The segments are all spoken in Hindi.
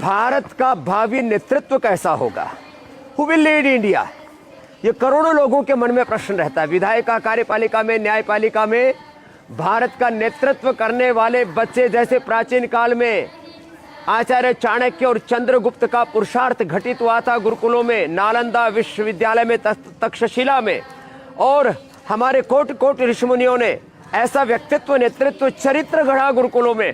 भारत का भावी नेतृत्व कैसा होगा, हु विल लीड इंडिया, ये करोड़ों लोगों के मन में प्रश्न रहता है। विधायिका, कार्यपालिका में, न्यायपालिका में भारत का नेतृत्व करने वाले बच्चे, जैसे प्राचीन काल में आचार्य चाणक्य और चंद्रगुप्त का पुरुषार्थ घटित हुआ था गुरुकुलों में, नालंदा विश्वविद्यालय में, तक्षशिला में, और हमारे कोटि कोटि ऋषिमुनियों ने ऐसा व्यक्तित्व, नेतृत्व, चरित्र गढ़ा गुरुकुलों में।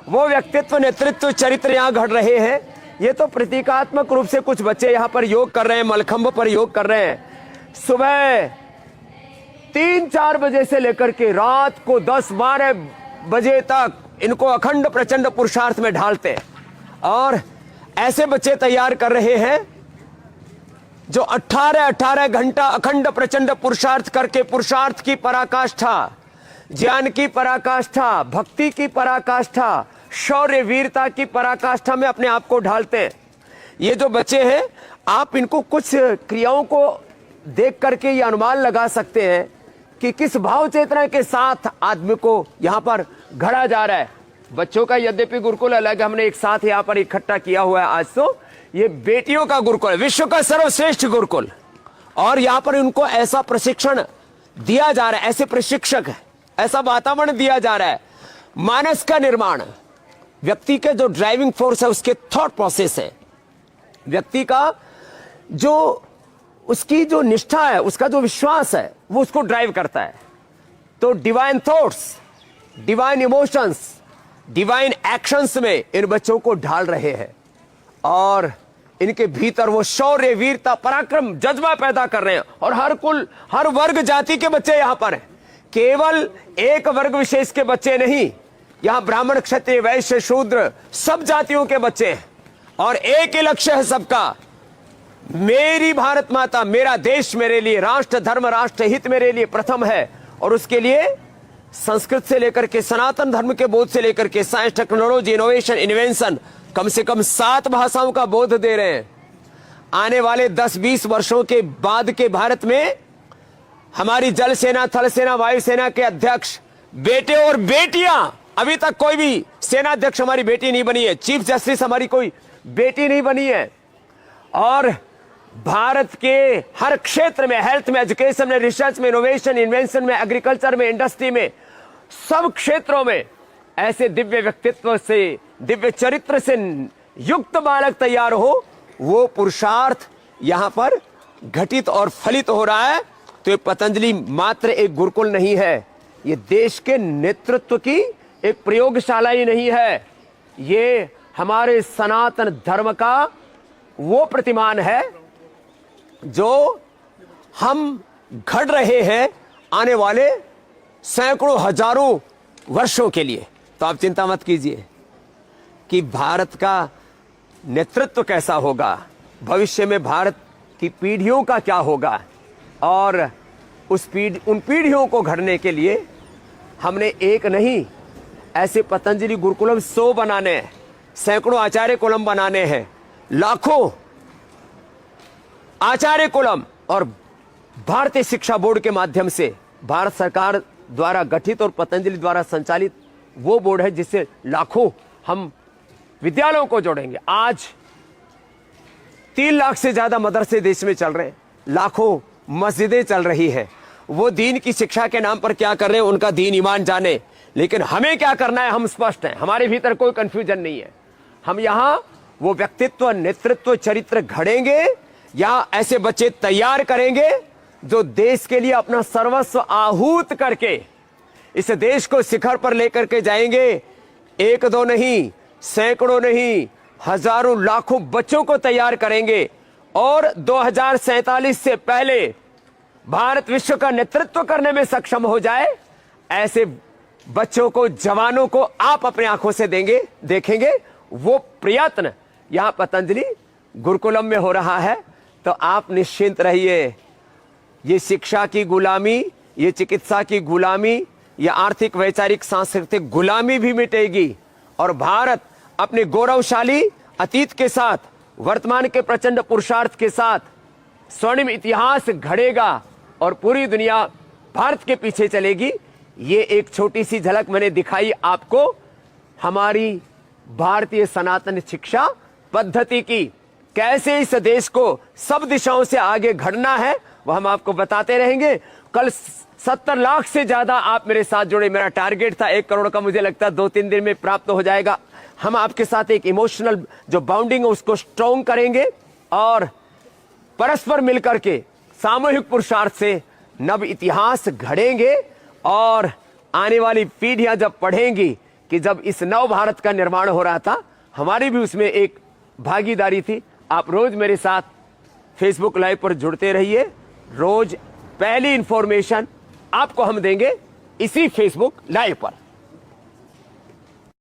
वो व्यक्तित्व, नेतृत्व, चरित्र यहाँ घड़ रहे हैं। ये तो प्रतीकात्मक रूप से कुछ बच्चे यहाँ पर योग कर रहे हैं, मलखंभ पर योग कर रहे हैं। सुबह 3-4 बजे से लेकर के रात को 10-12 बजे तक इनको अखंड प्रचंड पुरुषार्थ में ढालते हैं, और ऐसे बच्चे तैयार कर रहे हैं जो 18-18 घंटा अखंड प्रचंड पुरुषार्थ करके पुरुषार्थ की पराकाष्ठा, ज्ञान की पराकाष्ठा, भक्ति की पराकाष्ठा, शौर्य वीरता की पराकाष्ठा में अपने आप को ढालते हैं। ये जो बच्चे हैं, आप इनको कुछ क्रियाओं को देख करके ये अनुमान लगा सकते हैं कि किस भाव चेतना के साथ आदमी को यहाँ पर घड़ा जा रहा है। बच्चों का यद्यपि गुरुकुल अलग, हमने एक साथ यहाँ पर इकट्ठा किया हुआ है आज, तो ये बेटियों का गुरुकुल, विश्व का सर्वश्रेष्ठ गुरुकुल, और यहाँ पर उनको ऐसा प्रशिक्षण दिया जा रहा है, ऐसे प्रशिक्षक, ऐसा वातावरण दिया जा रहा है। मानस का निर्माण, व्यक्ति के जो ड्राइविंग फोर्स है, उसके थॉट प्रोसेस है, व्यक्ति का जो उसकी जो निष्ठा है, उसका जो विश्वास है, वो उसको ड्राइव करता है। तो divine thoughts, divine emotions, divine actions में इन बच्चों को ढाल रहे हैं, और इनके भीतर वो शौर्य वीरता पराक्रम जज्बा पैदा कर रहे हैं। और हर कुल, हर वर्ग जाति के बच्चे यहाँ पर हैं, केवल एक वर्ग विशेष के बच्चे नहीं, यहाँ ब्राह्मण, क्षत्रिय, वैश्य, शूद्र सब जातियों के बच्चे हैं, और एक ही लक्ष्य है सबका, मेरी भारत माता, मेरा देश मेरे लिए, राष्ट्र धर्म राष्ट्र हित मेरे लिए प्रथम है। और उसके लिए संस्कृत से लेकर के सनातन धर्म के बोध से लेकर के साइंस, टेक्नोलॉजी, इनोवेशन, इन्वेंशन, कम से कम 7 भाषाओं का बोध दे रहे हैं। आने वाले 10-20 वर्षों के बाद के भारत में हमारी जल सेना, थल सेना, वायुसेना के अध्यक्ष बेटे और बेटियां, अभी तक कोई भी सेनाध्यक्ष हमारी बेटी नहीं बनी है, चीफ जस्टिस हमारी कोई बेटी नहीं बनी है, और भारत के हर क्षेत्र में, हेल्थ में, एजुकेशन में, रिसर्च में, इनोवेशन, इन्वेंशन में, एग्रीकल्चर में, इंडस्ट्री में, सब क्षेत्रों में ऐसे दिव्य व्यक्तित्व से, दिव्य चरित्र से युक्त बालक तैयार हो, वो पुरुषार्थ यहां पर घटित और फलित हो रहा है। तो ये पतंजलि मात्र एक गुरुकुल नहीं है, ये देश के नेतृत्व की एक प्रयोगशाला ही नहीं है, ये हमारे सनातन धर्म का वो प्रतिमान है जो हम घड़ रहे हैं आने वाले सैकड़ों हजारों वर्षों के लिए। तो आप चिंता मत कीजिए कि भारत का नेतृत्व कैसा होगा, भविष्य में भारत की पीढ़ियों का क्या होगा, और उन पीढ़ियों को घड़ने के लिए हमने एक नहीं, ऐसे पतंजलि गुरुकुलम 100 बनाने हैं, सैकड़ों आचार्य कुलम बनाने हैं, लाखों आचार्य कुलम, और भारतीय शिक्षा बोर्ड के माध्यम से भारत सरकार द्वारा गठित और पतंजलि द्वारा संचालित वो बोर्ड है जिससे लाखों हम विद्यालयों को जोड़ेंगे। आज 3 लाख से ज्यादा मदरसे देश में चल रहे हैं, लाखों मस्जिदें चल रही है। वो दीन की शिक्षा के नाम पर क्या कर रहे हैं, उनका दीन ईमान जाने, लेकिन हमें क्या करना है हम स्पष्ट हैं, हमारे भीतर कोई कंफ्यूजन नहीं है। हम यहाँ वो व्यक्तित्व, नेतृत्व, चरित्र घड़ेंगे, यहाँ ऐसे बच्चे तैयार करेंगे जो देश के लिए अपना सर्वस्व आहूत करके इस देश को शिखर पर लेकर के जाएंगे। 1-2 नहीं, सैकड़ों नहीं, हजारों लाखों बच्चों को तैयार करेंगे, और 2047 से पहले भारत विश्व का नेतृत्व करने में सक्षम हो जाए, ऐसे बच्चों को, जवानों को आप अपने आंखों से देखेंगे। वो प्रयत्न यहां पतंजलि गुरुकुलम में हो रहा है। तो आप निश्चिंत रहिए, ये शिक्षा की गुलामी, ये चिकित्सा की गुलामी, ये आर्थिक, वैचारिक, सांस्कृतिक गुलामी भी मिटेगी, और भारत अपने गौरवशाली अतीत के साथ, वर्तमान के प्रचंड पुरुषार्थ के साथ स्वर्णिम इतिहास घड़ेगा, और पूरी दुनिया भारत के पीछे चलेगी। ये एक छोटी सी झलक मैंने दिखाई आपको हमारी भारतीय सनातन शिक्षा पद्धति की, कैसे इस देश को सब दिशाओं से आगे बढ़ना है, वह हम आपको बताते रहेंगे। कल 70 लाख से ज्यादा आप मेरे साथ जुड़े। मेरा टारगेट था 1 करोड़ का, मुझे लगता है 2-3 दिन में प्राप्त हो जाएगा। हम आपके साथ एक इमोशनल जो बाउंडिंग है उसको स्ट्रॉन्ग करेंगे और परस्पर मिलकर के सामूहिक पुरुषार्थ से नव इतिहास घड़ेंगे। और आने वाली पीढ़ियां जब पढ़ेंगी कि जब इस नव भारत का निर्माण हो रहा था, हमारी भी उसमें एक भागीदारी थी। आप रोज मेरे साथ फेसबुक लाइव पर जुड़ते रहिए। रोज पहली इंफॉर्मेशन आपको हम देंगे इसी फेसबुक लाइव पर।